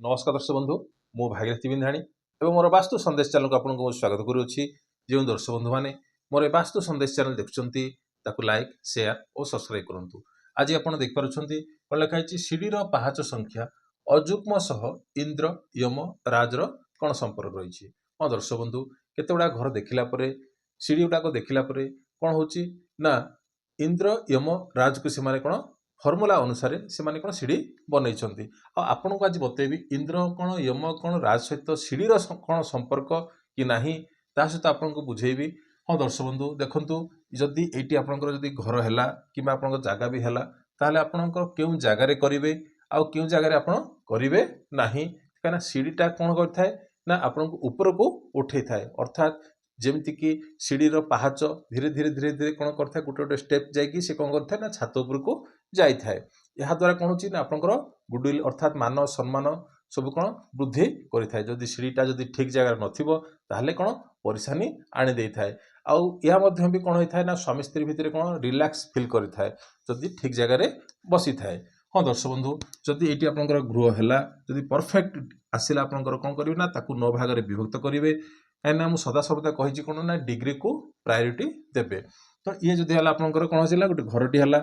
नमस्कार दर्शक बंधु मु भागीरथी बिंधाणी एवं मोर वास्तु संदेश चैनल को आपको स्वागत करुच्ची। जो दर्शक बंधु मैंने मोर वास्तु संदेश चैनल देखुं लाइक शेयर और सब्सक्राइब करूँ। आज आप देखिपुं कौन लिखाई सीढ़ी पाहाच संख्या अजुग्म सह इंद्र यम राजर कौन संपर्क रही। हाँ दर्शक बंधु केते गुड़ा घर देखला सीढ़ी गुड़ाक देखला कौन होची ना इंद्र यम राज को से कौन फर्मुला अनुसार से कौन सीढ़ी बनई। आपन को आज बतेबी इंद्र कौन यम कौन राज सहित सीढ़ीर कौन संपर्क कि नाही ता सहित आपन को बुझेबी। हाँ दर्शक बंधु देखंतु जदि एटी आपनकर जदि घर हैला कि आपन जगह भी हैला ताले आपनकर केउ जगार करिवे आउ केउ जगार आपन करिवे नाही काना सीढ़ीटा कौन करथाय ना आपन को ऊपर को उठे थाए। अर्थात जेमती कि सीढ़ीर पाहाच धीरे धीरे धीरे धीरे कौन करता गोटे गोटे स्टेप जाकि से कौन करता ना छात उपर को जाए या द्वारा कौन होची ना आपनकर गुडविल अर्थात मान सम्मान सब कौन वृद्धि करें। जदि सीढ़ीटा जदि ठीक जगह नथिबो ताहले कौन परेशानी आनी दे थाए। आउ या मध्य भी कौन होता है ना स्वामी स्त्री भितर कौन रिलैक्स फील करें जदि ठीक जगह बसी थाए। हाँ दर्शक बंधु जदि ये आपनकर गृह है जदि परफेक्ट आसला आपनकर कौन करेंगे ना ताकू 9 भाग में विभक्त करेंगे कहीं मुझे सदा सर्वदा कही कौन ना डिग्री को प्रायोरिटी देवे। तो ये जदि आपनकर कौन आसला गोटे घरटी है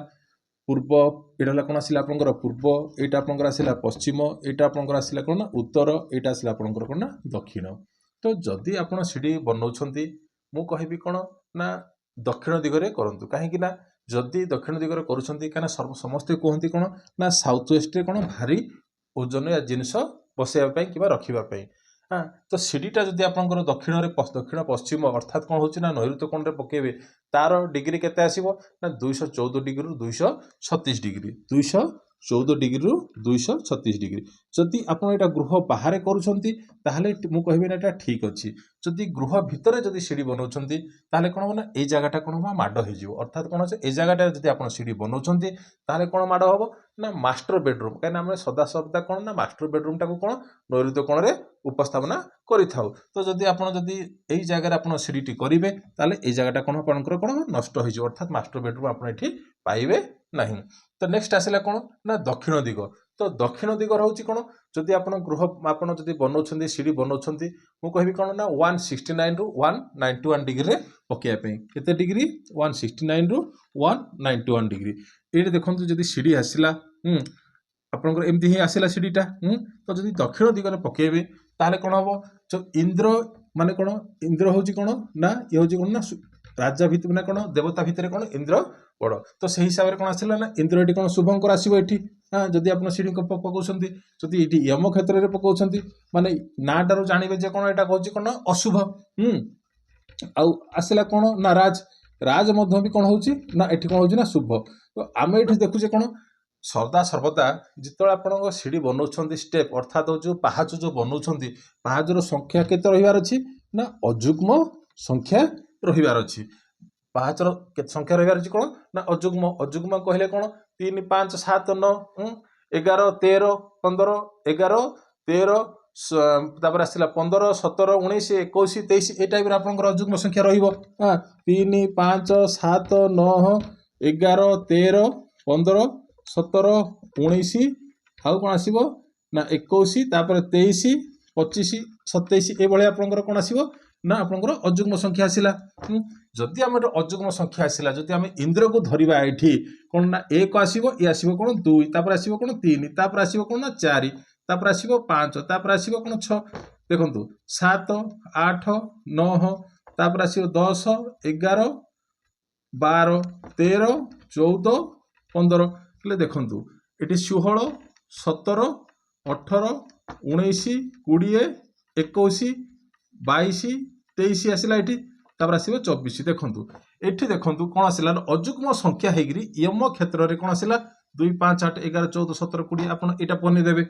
पूर्व यहाँ कौन आसला आपनकर पूर्व यहाँ आपनकर आसला पश्चिम यहाँ आपनकर आसला कौन ना उत्तर यहाँ आसला आपनकर कौन ना दक्षिण। तो जदि आपन सीढ़ी बनाउछंती मु कहबी कौन ना दक्षिण दिगरे करंतु कहीं ना जदि दक्षिण दिगरे करूछंती कहीं समस्ते कहती कौन ना साउथ वेस्ट कौन भारी ओजन या जिनस बसैया कि रखापी। हाँ तो सीढ़ीटा जदि आपंकर दक्षिण पश्चिम अर्थात कौन होची ना नैऋत्य कोण पकेबे तार डिग्री केते आसीबो ना 214 डिग्री रु 236 डिग्री 214 डिग्री रु 236 डिग्री। जदि आपन एटा गृह बाहर करूछंती ताहले मु कहबे ना एटा ठीक अछि। जदि गृह भितरे जदि सीढ़ी बनाउछंती ताहले कोन ना ए जगहटा कोन माड हो जिवो अर्थात कोन ए जगहटा जदि आपन सीढ़ी बनाउछंती ताहले कोन माड होबो ना मास्टर बेडरूम कहीं आम सदा सदा कौन ना मास्टर बेडरूम टाक कौन नैऋत्य कोण रे उपस्थापना करिथाउ। तो जदि आपन जदि एई जगह आपन सीढ़ीटी करिवे ताले एई जगहटा कोन आपनकर कोन नष्ट हो जिवो अर्थात मास्टर बेडरूम आपन एठी पाइबे नाही। तो नेक्स्ट आसिला कोन ना दक्षिण दिग। तो दक्षिण दिग रहउची कोन जदि आपन गृह आपन जदि बनाउछंती सीढ़ी बनाउछंती मु कहबी कोन ना 169 रु 191 डिग्री रे पकेया पे केते डिग्री 169 रु 191 डिग्री। ये देखो जदि सीढ़ी आसला आपनकर एमती ही आसला सीढ़ीटा तो जदि दक्षिण दिगरे पकेबे ताहले कोन हबो जो इंद्र माने कोन इंद्र होची कोन ना ये होची कोन ना राजा भितर ना कोन देवता भितर कोन इंद्र बड़। तो सही हिसाब रे कोन आसला ना इंद्र एठी कोन शुभंकर आसीबो एठी। हाँ जदि आपन सीढ़ी को पकाउछंती जदि एठी यम क्षेत्र रे पकाउछंती माने नाटारु जानिबे जे कोन एटा कहूची कोन अशुभ आउ आसला कोन ना राज राज मध्य भी कौन होची ना एठी कौन होची ना शुभ। तो आम ये देखुचे कौन सदा सर्वदा जिते आप सीढ़ी बनाऊँ स्टेप अर्थात जो पाहाच जो बनाऊँ पाहाचर संख्या केते रहिबार अछि ना अजुग्म संख्या रहिबार अछि। पाहाचर केते संख्या रहिबार अछि कोन ना अजुग्म अजुग्म कहले कोन 3 5 7 9 11 13 15 11 13 तापर आसला 15 17 19 21 23 ए टाइप आपनकर अजुग्म संख्या रहिबो। हां 3 5 7 9 11 13 15 17 19 आउ कोन आसीबो ना 21 तापर 23 25 27 ए भले आपनकर कोन आसीबो ना आपनकर अजुग्म संख्या आसिला। जदि आम अजुग्म संख्या आसिला जदि आम इंद्र को धरिबा एठी कोन ना 1 आसीबो ए आसीबो कोन 2 तापर आसीबो कोन 3 तापर आसीबो कोन ना 4 तापर आसीबो 5 तापर आसीबो कोन 6 देखंतु 7 8 9 तापर आसीबो 10 11 12 13 14 15 ले देखंतु एटी 16 17 18 19 20 21 22 23 आसिला एटी तापर आसीबो 24 देखंतु एठी देखंतु कोन आसिला अजुग्म संख्या हेगिरी यम क्षेत्र रे कोन आसिला 2 5 8 11 14 17 20 आपन एटा पनी देबे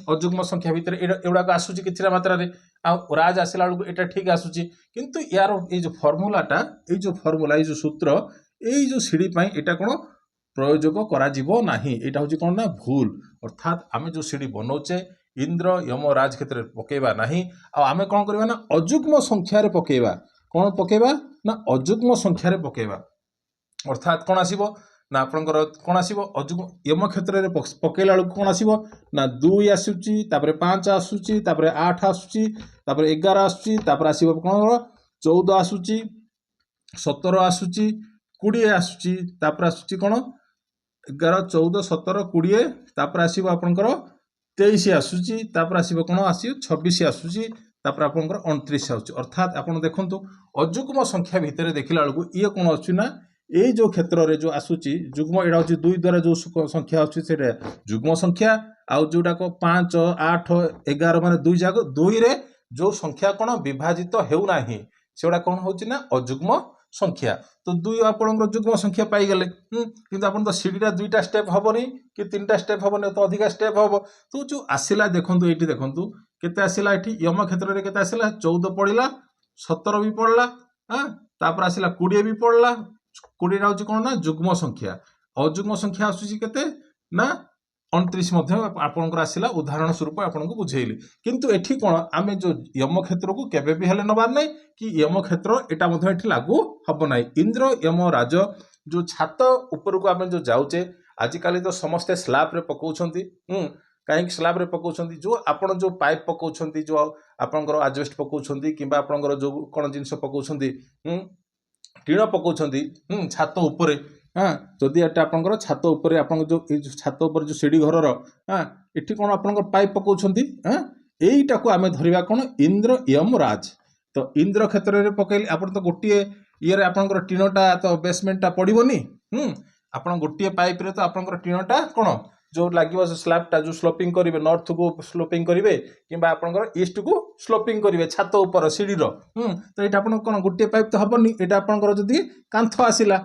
अजुग्म संख्या भितर एडा आसुची किछिरा मात्रा रे आ राज आसिला बेलू एटा ठीक आसुची किंतु यार ए जो फॉर्मूलाटा ए जो फॉर्मूला ए जो सूत्र ए जो सीढ़ी पई एटा कोन प्रयोग करा जिवो नाही एटा होची कोन ना भूल। अर्थात आमे जो सीढ़ी बनौचे इंद्र यम राज क्षेत्र पकेबा नाही आ आमे कोन करबा ना अजुग्म संख्या रे पकेबा कोन पकेबा ना अजुग्म संख्या रे पकेबा। अर्थात कोन आसीबो ना आपणकर कौन आसो अजुग्म यम क्षेत्र में पकेला बेलू कौन आसो ना 2 आसूची 5 आसूची 8 आसूची 11 आसूची आसो कौन 14 आसूची 17 आसूची 20 आसूची आसूची कौन 11 14 17 20 आसो आपणकर 23 आसूची आसो कौन आसो 26 आसूची आपंकर 29 आसूची अर्थात आपण देखंतु अजुग्म संख्या भितर देखिला बेलू ये कौन आसूची ना ये जो क्षेत्र रे जो आसूची जुग्म एडा होची 2 द्वारा जो संख्या आसूची सेटा जुग्म संख्या आउ जोटा को 5 8 11 माने 2 जाक 2 रे जो संख्या कोन विभाजित हेउ नाही सेडा कोन होची ना अजुग्म संख्या तो 2 आपनकर जुग्म संख्या पाई गेले किंतु आपन तो सीडीटा 2टा स्टेप हबनी कि 3टा स्टेप हबनी तो अधिका स्टेप हबो तो जो आसिला देखंतु एठी देखंतु केते आसिला एठी यम क्षेत्र रे केते आसिला 14 पड़िला 17 भी पड़ला हां तापर आसिला 20 भी पड़ला 20 राउची कोन ना जुग्म संख्या अजुग्म संख्या आसुची केते ना 29 मध्य आपनकर आसिला उदाहरण स्वरूप आपनको बुझेइली किंतु एठी कोन आमे जो यम क्षेत्र को केबे भी हेले नबार नै कि यम क्षेत्र एटा मध्य एठी लागू हबो नै इंद्र यम राज जो छात ऊपर को आमे जो जाउचे आजिकाली तो समस्ते स्लैब रे पकाउछंती कहीं स्लैब रे पकाउछंती जो आपण जो पाइप पकाउछंती जो आपनकर एडजस्ट पकाउछंती किबा आपनकर जो कोन जिंस पकाउछंती टीण पकाउछंती छात ऊपर हाँ जदि एटा आपनकर छात ऊपर आपन जो छात ऊपर जो सीढ़ी घर हाँ एठी कोन आपनकर पाइप पकाउछंती हाँ एईटा को आमे धरिबा कोन इंद्र यम राज तो इंद्र क्षेत्र रे पकैली आपन तो गोटिए ये रे आपनकर टीणटा तो बेसमेंटटा पड़िबोनी आपन गोटिए पाइप रे तो आपनकर टीणटा कोन जो लागिबो स्लैबटा जो स्लोपिंग करिवे नॉर्थ को स्लोपिंग करिवे किबा आपनकर ईस्ट को स्लोपिंग करिवे छात ऊपर सीढ़ी रो तो एटा आपन कोन गोटिए पाइप तो हबनी एटा आपनकर जदि कांथ आसिला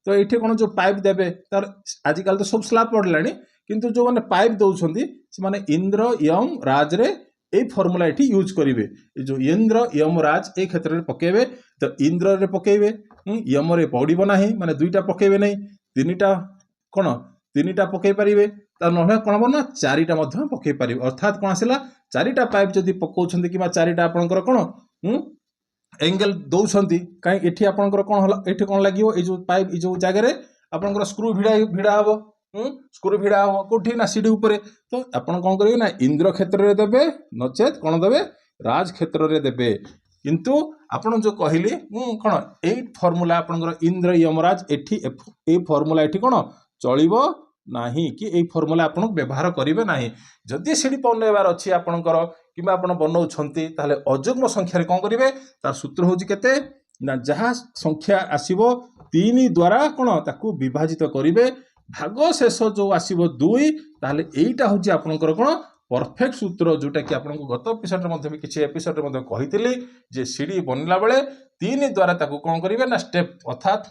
तो ये कौन जो पाइप देवे तार आजिकल तो सब स्लैब पड़लानी किंतु जो मैंने पाइप दौरान से माने इंद्र यम राज रे ए फॉर्मूला ये यूज करेंगे जो इंद्र यम राज ए क्षेत्र में पकेबे तो इंद्र रे पकेबे यम रे पड़ब ना माने 2टा पकेबे नहीं 3टा कौन 3टा पकई पारे तार ना कौन हम ना 4टा पकई पारे अर्थात कौन आसला 4टा पाइप जदि पकाउछंती कि 4टा आपनकर कौन एंगल दौरान कहीं एठी आपनकर कौन हला एठी कौन लागिवो ए जो पाइप ए जो जगह रे आपनकर स्क्रू भिड़ा हबो स्क्रू भिड़ा हबो कोठी ना सीढ़ी ऊपर तो आपन कौन करिवे ना इंद्र क्षेत्र रे देबे नचेत कौन देबे राज क्षेत्र रे देबे किंतु आपन जो कहली कौन ए फार्मूला आपनकर इंद्र यमराज एठी ए फार्मूला एठी कौन चलिबो नाही कि ए फार्मूला आपन व्यवहार करिवे नाही जदि सीढ़ी बनवार अछि आपनकर किबा आपन बनौछंती ताले अजुग्म संख्या रे कोन करिवे तार सूत्र होची केते ना जहा संख्या आसीबो 3 द्वारा कोन ताकू विभाजित करिवे भाग शेष जो आसीबो 2 ताले एईटा होची आपनकर कोन परफेक्ट सूत्र जोटा कि आपन गत एपिसोड रे मध्ये भी किछि एपिसोड रे मध्ये कहितली जे सीढ़ी बनला बेले 3 द्वारा ताकू कोन करिवे ना स्टेप अर्थात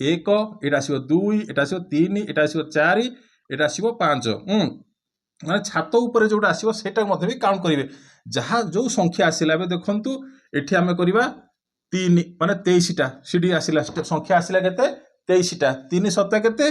1 एटा आसीबो 2 एटा आसीबो 3 एटा आसीबो 4 एटा आसीबो 5 माने छात ऊपर जोटा आसीबो सेटा मध्ये भी काउंट करिवे जहा जो संख्या आसिला बे देखंतु एठी हमें करिवा 3 माने 23टा सीडी आसिला संख्या आसिला केते 23टा 3 7 केते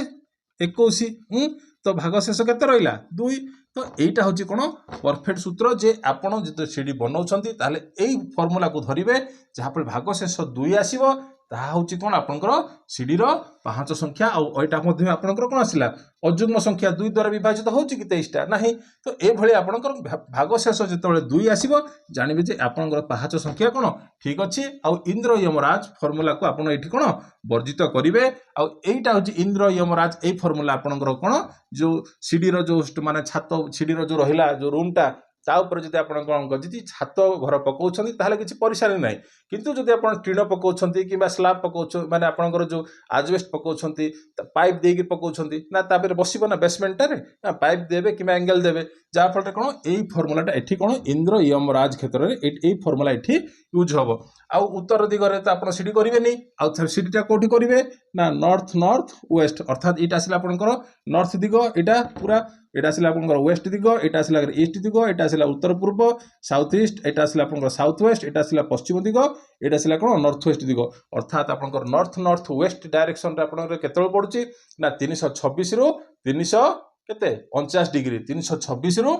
21 तो भाग शेष केते रहिला 2 तो एटा होची कोन परफेक्ट सूत्र जे आपण जते सीडी बनौछंती ताले एई फार्मूला को धरिवे जहा पर भाग शेष 2 आसीबो ताहा होची कोन आपनकर सीडी रो 5 संख्या आ एटा मध्ये आपनकर कोन आसिला अजुग्म संख्या 2 द्वारा विभाजित होची कि 23टा नाही तो ए भली आपनकर भाग शेष जतबेले 2 आसीबो जानिबे जे आपनकर 5 संख्या कोन ठीक अछि आ इंद्र यमराज फार्मूला को आपण एठी कोन वर्जित करिवे आ एटा होची इंद्र यमराज ए फार्मूला आपनकर कोन जो सीडी रो जो माने छात सीडी रो जो रहिला जो रूमटा ता ऊपर जदि आपण कोन जदि छात घर पकाउछंती ताले किछि परेशानी नाही किंतु जदि आपण टीण पकाउछंती किबा स्लैब पकाउछ माने आपनकर जो एडजस्ट पकाउछंती पाइप देकी पकाउछंती ना तापर बसिबो ना बेसमेंट रे पाइप देबे किबा एंगल देबे जा फलटे कोन एई फार्मूलाटा एठी कोन इंद्र यमराज क्षेत्र रे एई फार्मूला एठी यूज हबो आ उत्तर दिगरे तो आपण सीडी करिवे नै आ सीडीटा कोठी करिवे ना नॉर्थ नॉर्थ वेस्ट अर्थात एटा आसिला आपनकर नॉर्थ दिग एटा पूरा एटा आसिला आपनकर वेस्ट दिग एटा आसिला ईस्ट दिग एटा आसिला उत्तर पूर्व साउथ ईस्ट एटा आसिला आपनकर साउथ वेस्ट एटा आसिला पश्चिम दिग एटा आसिला कोन नॉर्थ वेस्ट दिग अर्थात आपनकर नॉर्थ नॉर्थ वेस्ट डायरेक्शन रे आपनकर केतल पडुची ना 326 रु 300 केते 49 डिग्री 326 रु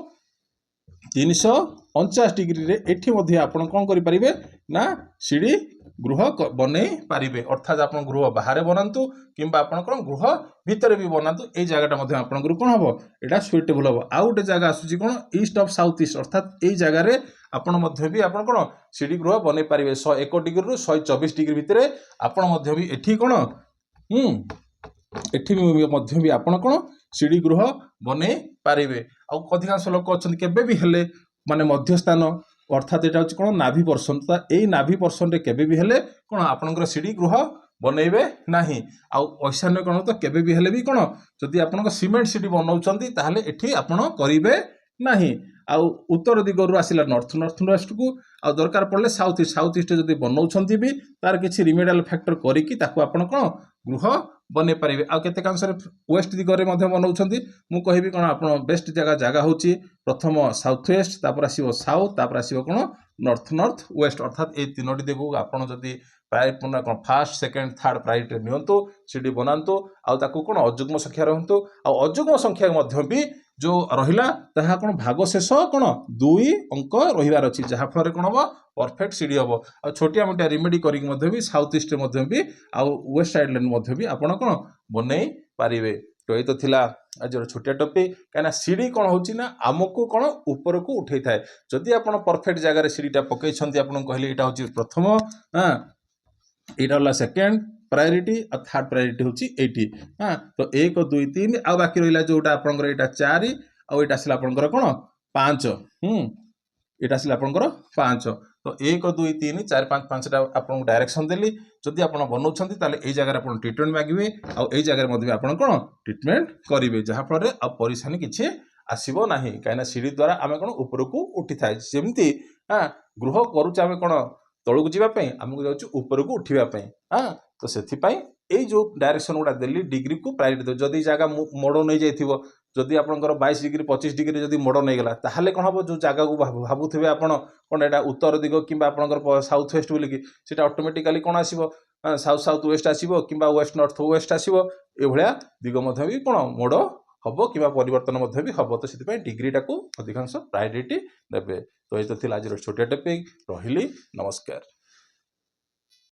349 डिग्री रे एठी मध्ये आपण कोन करि परिबे ना सीडी गृह बनई पारे अर्थात आप गृह बाहर बनातु कि गृह भितर भी बनातु ये जगह आपंकर कौन हम यहाँ सुइटेबल हम आउ गोटे जगह आसूँ कौन ईस्ट ऑफ साउथ ईस्ट अर्थात यही जगार आपण भी आप कौन सीढ़ी गृह बनई पारे 101 डिग्री रु 124 डिग्री भितर आपण भी एठी कौन एठी भी आपण कौन सीढ़ी गृह बनई पारे अधिकांश लोक अच्छा केबे भी हेले माने मध्यस्थान अर्थात यहाँ हूँ कौन नाभि पर्सन तो यही नाभि पर्सन रे केबे भी हेले कौन आपणकर सीढ़ी गृह बनइबे नाही ईशान्य कोण तो केबे भी हेले भी कौन जदि आप सीमेंट सीढ़ी बनाउछंती ताहले एठी आपण करिवे नाही आउ उत्तर दिगरु आसिला नॉर्थ नॉर्थ वेस्ट को आ दरकार पड़ले साउथ ईस्ट जदि बनाउछंती भी तार किछि रिमेडियल फैक्टर करिकि ताकू आपण कोन गृह बने पारिबे आ केते कांसरे वेस्ट दिगरे मध्ये बनाउछंती मु कहिबी कोन आपण बेस्ट जगह होची प्रथम साउथ वेस्ट तापर आसीबो साउथ तापर आसीबो कोन नॉर्थ नॉर्थ वेस्ट अर्थात ए तीनोटी दिगु आपण जदि प्राय पुनः कौन फास्ट सेकेंड थर्ड प्रायोरिटी नियंतु सीढ़ी बनातु आउ कौन अजुग्म संख्या रहतु अजुग्म संख्या मध्य भी जो रहिला ताहा कौन भाग शेष कौन 2 अंक रहिबार अछि जहा फल कौन हम परफेक्ट सीढ़ी हम आ छोटिया मोटिया रिमेडी करिक भी साउथ ईस्ट मध्य भी आउ वेस्ट साइड लाइन मध्य भी आपण कौन बनई पारिबे तो ये तो थिला आज छोटिया टॉपिक कहीं सीढ़ी कौन होची ना आमको कौन ऊपर को उठे थाए जदि आपण परफेक्ट जगह सीढ़ीटा पकई छंती आपण कहले एटा होची प्रथम हां यहाँ है सेकेंड प्रायोरिटी और थर्ड प्रायोरिटी हूँ एटी हाँ तो 1 2 3 आ बाकी रहा जोटा आपंकर यहाँ 4 आउ यहाँ आसला आपंकर कौन 5 यहाँ आसला आपंकर 5 तो 1 2 3 4 5 5टा आपको डायरेक्शन देली जदि आप बनाऊँ ताले ये जगह आप ट्रिटमेंट मांगे आउ जगह आप कौन ट्रिटमेंट करेंगे जहाँफल आ परेशानी किसी आसब ना कहीं सीढ़ी द्वारा आम कौन उपरको उठी थाए जमी हाँ गृह करुचे आम कौन तौक जावाई आमको जाऊँ उपरको उठापी हाँ तो से जो डायरेक्शन गुड़ा देली डिग्री को प्रायोरिटी जदि जगह मोड़ नहीं जाइए जदि आपंकर 22 डिग्री 25 डिग्री जदि मोड़ नहीं गला ताहले कौन हम जो जगह को भावुवे आप कौन यहाँ उत्तर दिग कि साउथ वेस्ट बोलिकी सीटा ऑटोमेटिकली कौन आसो साउथ साउथ वेस्ट आसो कि वेस्ट नॉर्थ वेस्ट आसो ये दिग भी कौन मोड़ हम कि परिवर्तन भी हम तो से डिग्रीटा को अधिकांश प्रायोरिटी देवे तो ये तो आज छोटिया टॉपिक रही नमस्कार।